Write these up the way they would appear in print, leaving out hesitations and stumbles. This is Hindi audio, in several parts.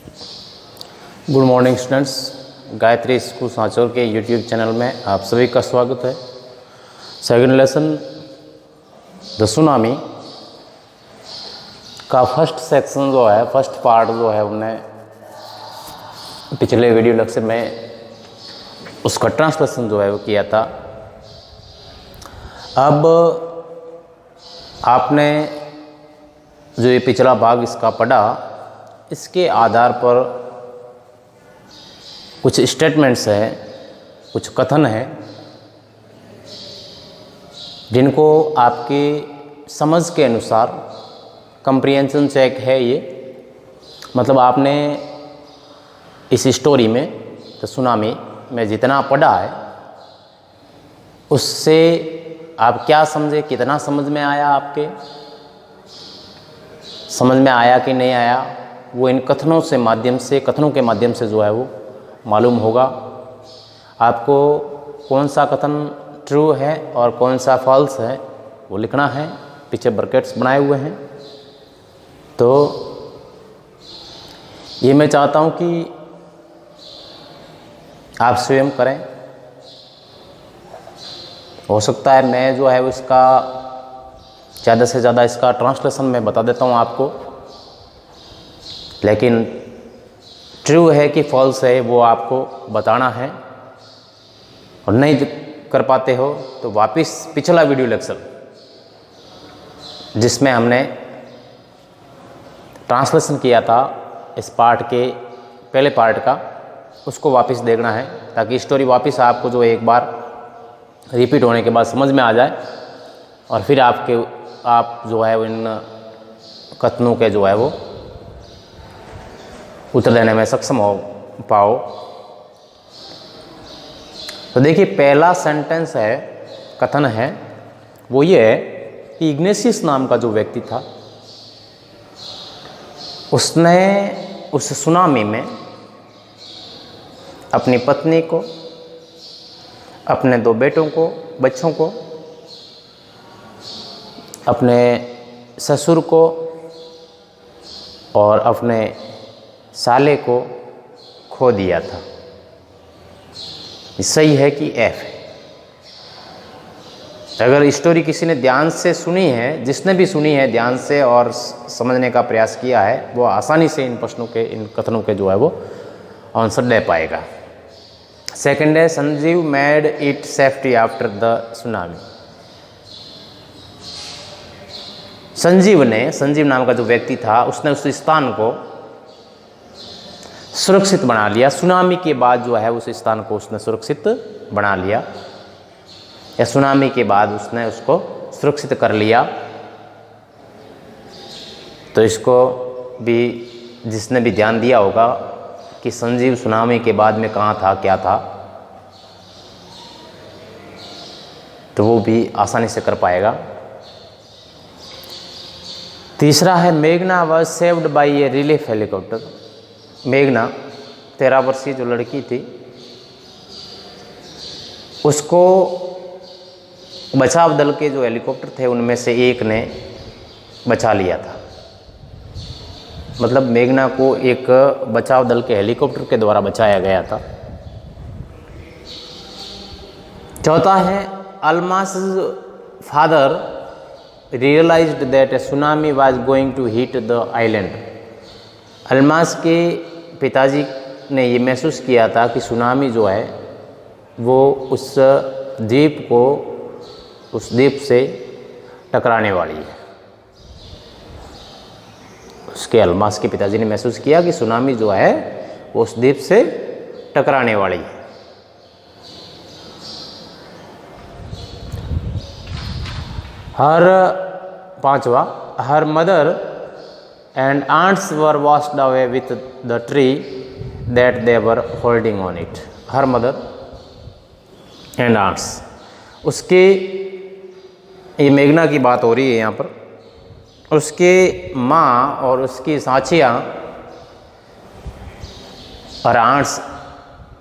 Good morning students, Gayatri school Sanchore के यूट्यूब चैनल में आप सभी का स्वागत है। सेकंड लेसन द सुनामी का फर्स्ट सेक्शन जो है, फर्स्ट पार्ट जो है, हमने पिछले वीडियो लेक्चर में उसका ट्रांसलेशन जो है वो किया था। अब आपने जो ये पिछला भाग इसका पढ़ा, इसके आधार पर कुछ स्टेटमेंट्स हैं, कुछ कथन हैं जिनको आपकी समझ के अनुसार कंप्रीहेंशन चेक है। ये मतलब आपने इस स्टोरी में, तो सुनामी में जितना पढ़ा है उससे आप क्या समझे, कितना समझ में आया, आपके समझ में आया कि नहीं आया, वो इन कथनों के माध्यम से जो है वो मालूम होगा। आपको कौन सा कथन ट्रू है और कौन सा फॉल्स है वो लिखना है। पीछे ब्रैकेट्स बनाए हुए हैं। तो ये मैं चाहता हूँ कि आप स्वयं करें। हो सकता है मैं जो है उसका ज़्यादा से ज़्यादा इसका ट्रांसलेशन मैं बता देता हूँ आपको, लेकिन ट्रू है कि फॉल्स है वो आपको बताना है। और नहीं कर पाते हो तो वापस पिछला वीडियो लेक्चर जिसमें हमने ट्रांसलेशन किया था इस पार्ट के पहले पार्ट का, उसको वापस देखना है ताकि स्टोरी वापस आपको जो एक बार रिपीट होने के बाद समझ में आ जाए और फिर आप जो है इन कथनों के जो है वो उत्तर देने में सक्षम हो पाओ। तो देखिए, पहला सेंटेंस है, कथन है, वो ये है कि इग्नेशियस नाम का जो व्यक्ति था उसने उस सुनामी में अपनी पत्नी को, अपने 2 बेटों को, बच्चों को, अपने ससुर को और अपने साले को खो दिया था। सही है कि एफ है। अगर स्टोरी किसी ने ध्यान से सुनी है, जिसने भी सुनी है ध्यान से और समझने का प्रयास किया है, वो आसानी से इन प्रश्नों के, इन कथनों के जो है वो आंसर दे पाएगा। सेकंड है, Sanjeev made it safety after the tsunami. Sanjeev नाम का जो व्यक्ति था उसने उस स्थान को सुरक्षित बना लिया। सुनामी के बाद जो है उस स्थान को उसने सुरक्षित बना लिया, या सुनामी के बाद उसने उसको सुरक्षित कर लिया। तो इसको भी जिसने भी ध्यान दिया होगा कि संजीव सुनामी के बाद में कहाँ था, क्या था, तो वो भी आसानी से कर पाएगा। तीसरा है, मेघना was saved by A relief helicopter. मेघना 13 वर्षीय जो लड़की थी, उसको बचाव दल के जो हेलीकॉप्टर थे उनमें से एक ने बचा लिया था। मतलब मेघना को एक बचाव दल के हेलीकॉप्टर के द्वारा बचाया गया था। चौथा है, Almas father realized that a tsunami was going to hit the island। Almas के पिताजी ने ये महसूस किया था कि सुनामी जो है वो उस द्वीप से टकराने वाली है। उसके अल्मास के पिताजी ने महसूस किया कि सुनामी जो है वो उस द्वीप से टकराने वाली है। पांचवा, her mother and aunts were washed away with the tree that they were holding on it. Her mother and aunts, उसके, ये मेघना की बात हो रही है यहाँ पर, उसके माँ और उसकी साचियाँ और आंट्स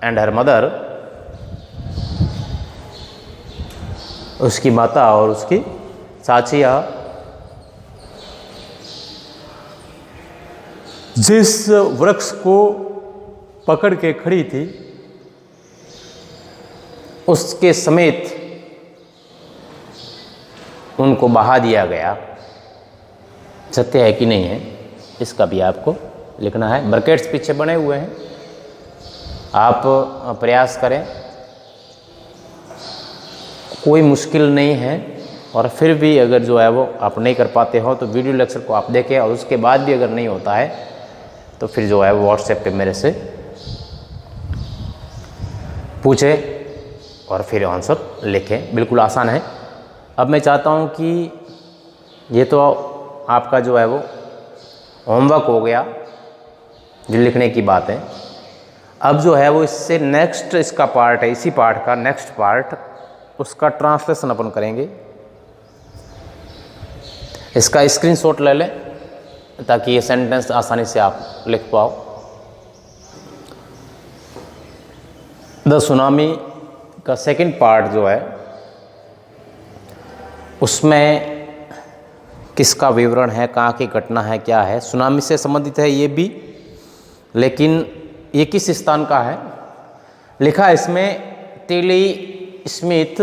एंड हर मदर, उसकी माता और उसकी साचिया जिस वृक्ष को पकड़ के खड़ी थी उसके समेत उनको बहा दिया गया। सत्य है कि नहीं है, इसका भी आपको लिखना है। ब्रैकेट्स पीछे बने हुए हैं, आप प्रयास करें, कोई मुश्किल नहीं है। और फिर भी अगर जो है वो आप नहीं कर पाते हो तो वीडियो लेक्चर को आप देखें, और उसके बाद भी अगर नहीं होता है तो फिर जो है वो व्हाट्सएप पे मेरे से पूछें और फिर आंसर लिखें। बिल्कुल आसान है। अब मैं चाहता हूँ कि ये तो आपका जो है वो होमवर्क हो गया, जो लिखने की बात है। अब जो है वो इससे नेक्स्ट इसका पार्ट है, इसी पार्ट का नेक्स्ट पार्ट, उसका ट्रांसलेशन अपन करेंगे। इसका स्क्रीनशॉट ले लें ताकि ये सेंटेंस आसानी से आप लिख पाओ। द सुनामी का सेकंड पार्ट जो है उसमें किसका विवरण है, कहाँ की घटना है, क्या है, सुनामी से संबंधित है ये भी, लेकिन ये किस स्थान का है लिखा है इसमें। Tilly Smith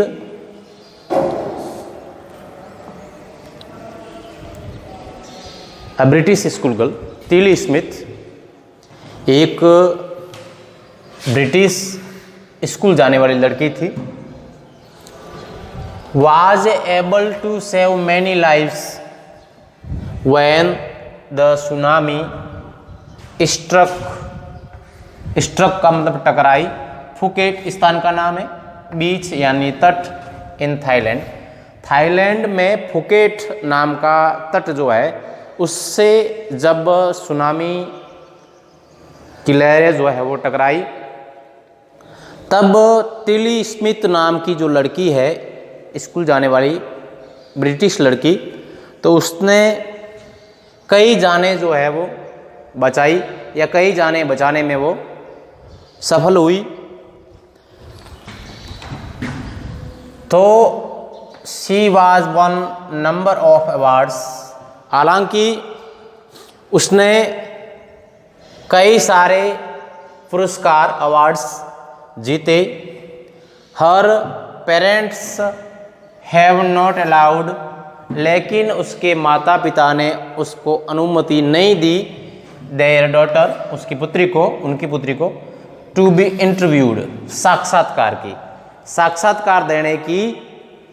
British school girl, Tilly Smith एक ब्रिटिश स्कूल जाने वाली लड़की थी। was able to save many lives when the tsunami struck का मतलब टकराई। फुकेट स्थान का नाम है, बीच यानी तट इन थाईलैंड। थाईलैंड में फुकेट नाम का तट जो है उससे जब सुनामी की लहरें जो है वो टकराई, तब टिली स्मिथ नाम की जो लड़की है, स्कूल जाने वाली ब्रिटिश लड़की, तो उसने कई जानें जो है वो बचाई, या कई जानें बचाने में वो सफल हुई। तो she was one number of awards, हालांकि उसने कई सारे पुरस्कार अवार्ड्स जीते। हर पेरेंट्स हैव नॉट अलाउड, लेकिन उसके माता पिता ने उसको अनुमति नहीं दी, देयर डॉटर, उसकी पुत्री को, उनकी पुत्री को, टू बी इंटरव्यूड, साक्षात्कार की, साक्षात्कार देने की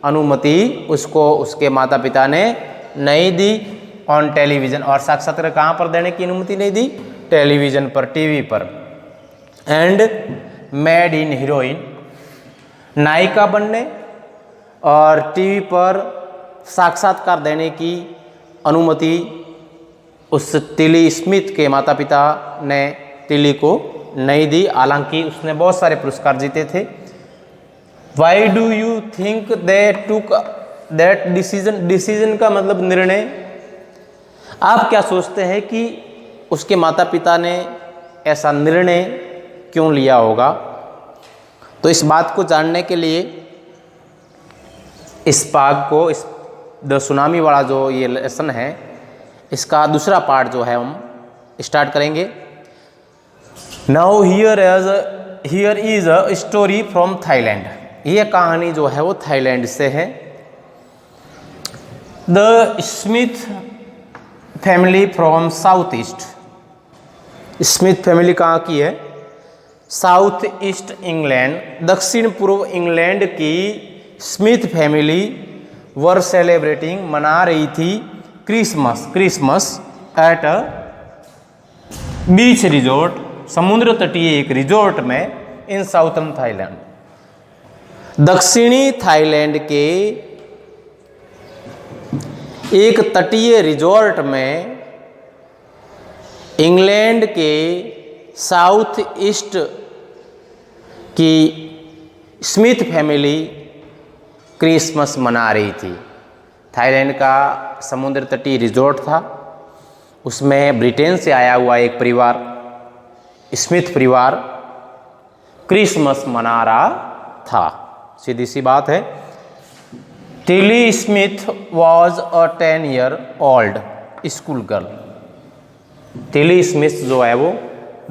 अनुमति उसको उसके माता पिता ने नहीं दी ऑन टेलीविज़न। और साक्षात्कार कहाँ पर देने की अनुमति नहीं दी? टेलीविज़न पर, टीवी पर। एंड मेड इन हीरोइन, नायिका बनने और टीवी पर साक्षात्कार देने की अनुमति उस टिली स्मिथ के माता पिता ने टिली को नहीं दी, हालांकि उसने बहुत सारे पुरस्कार जीते थे। Why do you think they took that decision, decision का मतलब निर्णय। आप क्या सोचते हैं कि उसके माता पिता ने ऐसा निर्णय क्यों लिया होगा? तो इस बात को जानने के लिए इस भाग को, इस द सुनामी वाला जो ये लेसन है, इसका दूसरा पार्ट जो है हम स्टार्ट करेंगे। Now here is a story from Thailand. ये कहानी जो है वो थाईलैंड से है। The Smith family from south east. Smith family कहाँ की है? साउथ ईस्ट इंग्लैंड, दक्षिण पूर्व इंग्लैंड की स्मिथ फैमिली वर सेलिब्रेटिंग, मना रही थी Christmas at a beach resort, समुद्र तटीय एक रिजोर्ट में, इन साउथर्न थाईलैंड, दक्षिणी थाईलैंड के एक तटीय रिजॉर्ट में इंग्लैंड के साउथ ईस्ट की स्मिथ फैमिली क्रिसमस मना रही थी। थाईलैंड का समुद्र तटीय रिजॉर्ट था, उसमें ब्रिटेन से आया हुआ एक परिवार, स्मिथ परिवार, क्रिसमस मना रहा था। सीधी सी बात है। Tilly Smith was a 10 year old school girl. Tilly Smith जो है वो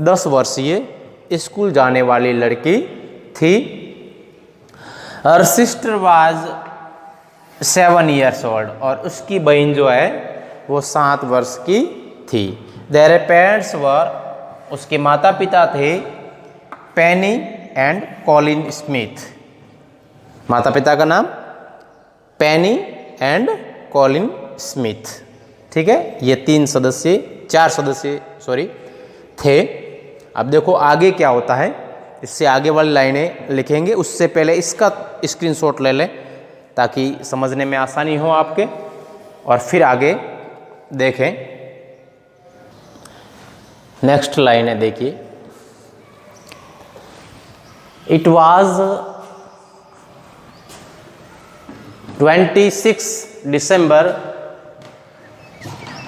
10 वर्षीय स्कूल जाने वाली लड़की थी। Her sister was 7 years old, और उसकी बहन जो है वो 7 वर्ष की थी। देयर पेरेंट्स वर, उसके माता पिता थे पेनी एंड कॉलिन स्मिथ। माता पिता का नाम पेनी एंड कॉलिन स्मिथ। ठीक है, ये 4 सदस्य थे। अब देखो आगे क्या होता है, इससे आगे वाली लाइनें लिखेंगे, उससे पहले इसका स्क्रीनशॉट ले लें ताकि समझने में आसानी हो आपके, और फिर आगे देखें। नेक्स्ट लाइन है, देखिए, इट वाज 26 दिसंबर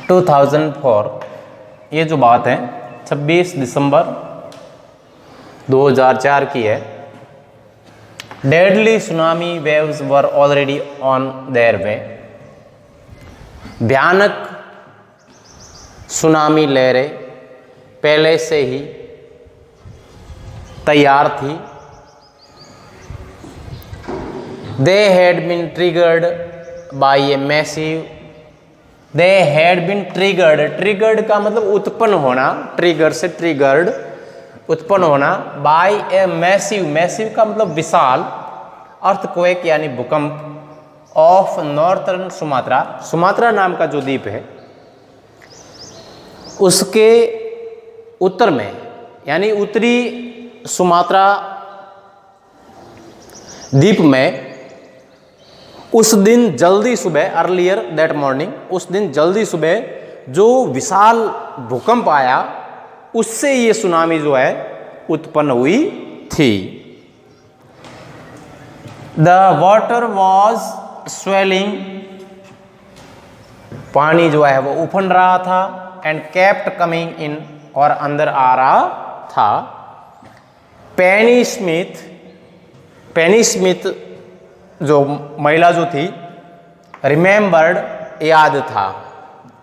2004। ये जो बात है 26 दिसंबर 2004 की है। Deadly tsunami waves were already on their way. भयानक सुनामी लहरें पहले से ही तैयार थी। They had been triggered by a massive, they had been triggered का मतलब उत्पन्न होना, ट्रिगर से ट्रिगर्ड उत्पन्न होना, बाय ए मैसिव का मतलब विशाल, अर्थक्वेक यानी भूकंप, ऑफ नॉर्थर्न सुमात्रा नाम का जो द्वीप है उसके उत्तर में, यानी उत्तरी सुमात्रा द्वीप में उस दिन जल्दी सुबह, अर्लियर दैट मॉर्निंग, उस दिन जल्दी सुबह जो विशाल भूकंप आया उससे ये सुनामी जो है उत्पन्न हुई थी। द वाटर वॉज स्वेलिंग, पानी जो है वो उफन रहा था, एंड केप्ट कमिंग इन, और अंदर आ रहा था। पेनी स्मिथ जो महिला जो थी, रिमेम्बर्ड, याद था,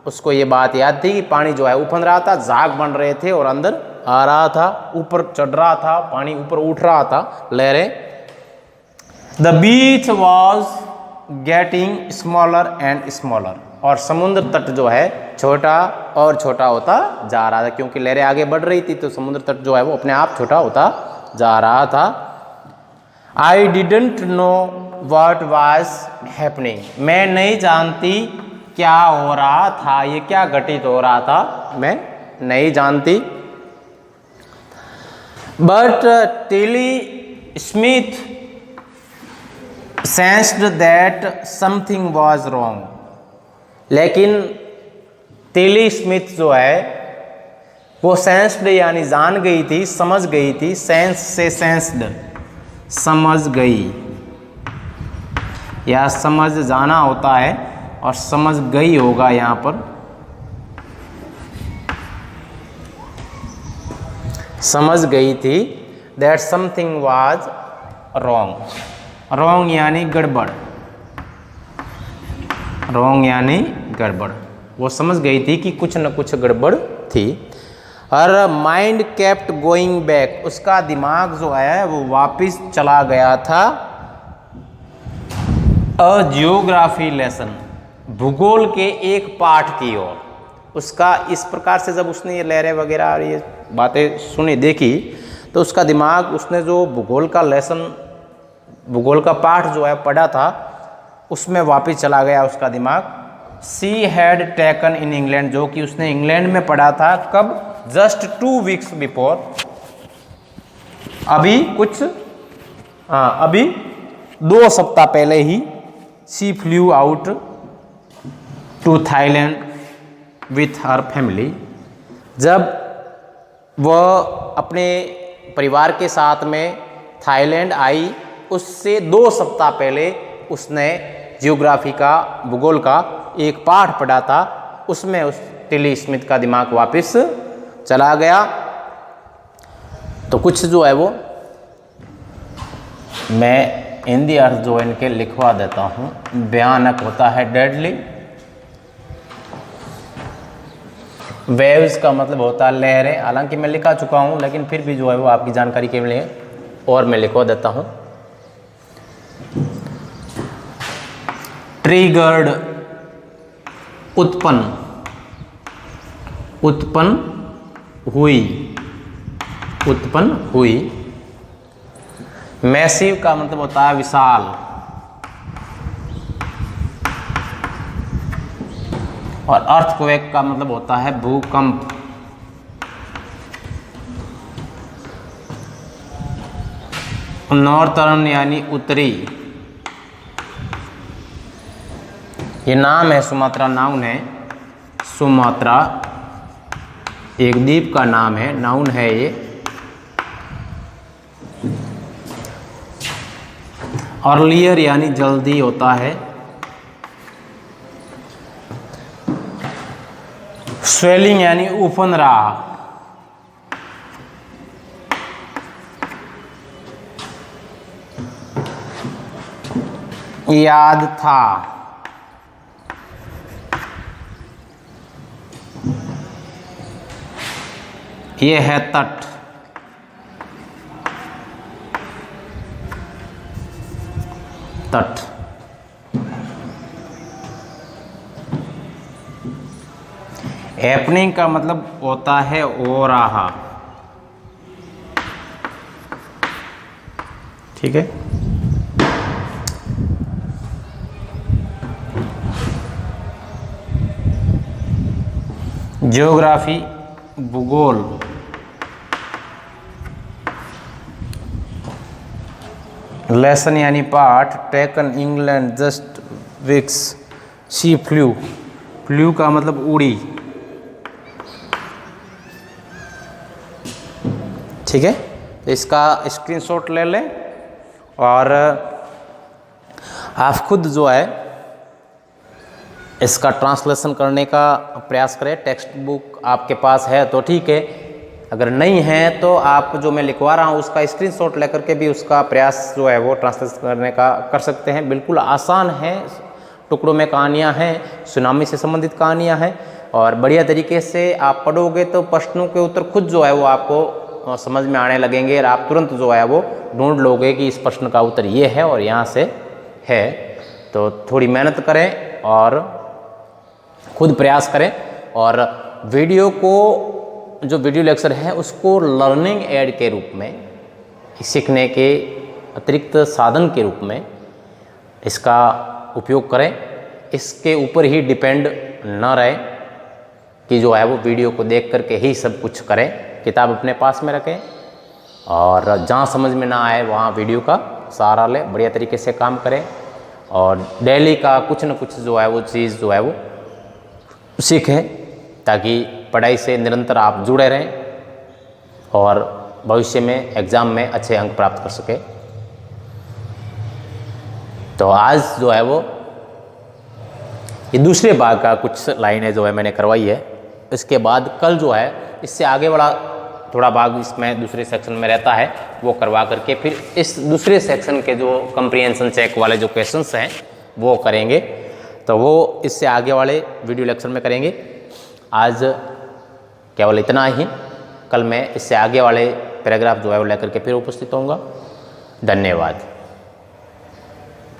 उसको ये बात याद थी कि पानी जो है उफन रहा था, झाग बन रहे थे और अंदर आ रहा था, ऊपर चढ़ रहा था, पानी ऊपर उठ रहा था, लहरें। The beach was getting smaller and smaller, और समुद्र तट जो है छोटा और छोटा होता जा रहा था, क्योंकि लहरें आगे बढ़ रही थी तो समुद्र तट जो है वो अपने आप छोटा होता जा रहा था। I didn't know what was happening, मैं नहीं जानती क्या हो रहा था, ये क्या घटित हो रहा था, मैं नहीं जानती। But Tilly Smith sensed that something was wrong, लेकिन टिली स्मिथ जो है वो सेंस्ड यानी जान गई थी, समझ गई थी, सेंस से सेंस्ड समझ गई, या समझ जाना होता है और समझ गई होगा यहाँ पर, समझ गई थी दैट समथिंग वाज रॉन्ग यानी गड़बड़, रॉन्ग यानी गड़बड़, वो समझ गई थी कि कुछ न कुछ गड़बड़ थी। और माइंड केप्ट गोइंग बैक, उसका दिमाग जो है वो वापस चला गया था अ जियोग्राफी लेसन, भूगोल के एक पाठ की ओर। उसका इस प्रकार से जब उसने ये लहरें वगैरह और ये बातें सुनी देखी तो उसका दिमाग, उसने जो भूगोल का लेसन, भूगोल का पाठ जो है पढ़ा था उसमें वापस चला गया उसका दिमाग। She had taken in England, जो कि उसने इंग्लैंड में पढ़ा था, कब, जस्ट 2 weeks बिफोर, अभी 2 सप्ताह पहले ही। She flew out to Thailand with her family, जब वह अपने परिवार के साथ में थाईलैंड आई उससे 2 सप्ताह पहले उसने जियोग्राफी का, भूगोल का एक पाठ पढ़ा था, उसमें उस टिली स्मिथ का दिमाग वापस चला गया। तो कुछ जो है वो मैं हिंदी अर्थ जो इनके लिखवा देता हूँ। भयानक होता है डेडली, वेव्स का मतलब होता है लहरें, हालांकि मैं लिखा चुका हूँ लेकिन फिर भी जो है वो आपकी जानकारी के लिए और मैं लिखवा देता हूँ। ट्रिगर्ड उत्पन्न हुई। मैसिव का मतलब होता है विशाल, और अर्थक्वेक का मतलब होता है भूकंप। नॉर्थर्न यानी उत्तरी, ये नाम है सुमात्रा, नाउन है। सुमात्रा एक द्वीप का नाम है, नाउन है ये। अर्लियर यानी जल्दी होता है। स्वेलिंग यानी उफन रहा। याद था, ये है तट। तट हैपनिंग का मतलब होता है हो रहा। ठीक है। ज्योग्राफी भूगोल, लेसन यानी पाठ। Taken England just weeks, she flu. Flu का मतलब उड़ी। ठीक है, तो इसका स्क्रीनशॉट ले लें और आप खुद जो है इसका ट्रांसलेशन करने का प्रयास करें। टेक्स्ट बुक आपके पास है तो ठीक है, अगर नहीं है तो आप जो मैं लिखवा रहा हूँ उसका स्क्रीनशॉट लेकर के भी उसका प्रयास जो है वो ट्रांसलेट करने का कर सकते हैं। बिल्कुल आसान है, टुकड़ों में कहानियाँ हैं, सुनामी से संबंधित कहानियाँ हैं, और बढ़िया तरीके से आप पढ़ोगे तो प्रश्नों के उत्तर खुद जो है वो आपको समझ में आने लगेंगे और आप तुरंत जो है वो ढूंढ लोगे कि इस प्रश्न का उत्तर ये है और यहाँ से है। तो थोड़ी मेहनत करें और खुद प्रयास करें, और वीडियो को, जो वीडियो लेक्चर है उसको लर्निंग एड के रूप में, सीखने के अतिरिक्त साधन के रूप में इसका उपयोग करें। इसके ऊपर ही डिपेंड न रहे कि जो है वो वीडियो को देख करके ही सब कुछ करें। किताब अपने पास में रखें और जहाँ समझ में ना आए वहाँ वीडियो का सहारा लें, बढ़िया तरीके से काम करें, और डेली का कुछ न कुछ जो है वो चीज़ जो है वो सीखें, ताकि पढ़ाई से निरंतर आप जुड़े रहें और भविष्य में एग्ज़ाम में अच्छे अंक प्राप्त कर सके। तो आज जो है वो ये दूसरे भाग का कुछ लाइनें जो है मैंने करवाई है। इसके बाद कल जो है इससे आगे वाला थोड़ा भाग इसमें दूसरे सेक्शन में रहता है, वो करवा करके फिर इस दूसरे सेक्शन के जो कंप्रीहेंशन चेक वाले जो क्वेश्चंस हैं वो करेंगे। तो वो इससे आगे वाले वीडियो लेक्चर में करेंगे। आज केवल इतना ही, कल मैं इससे आगे वाले पैराग्राफ जो है वो लेकर के फिर उपस्थित होऊंगा। धन्यवाद।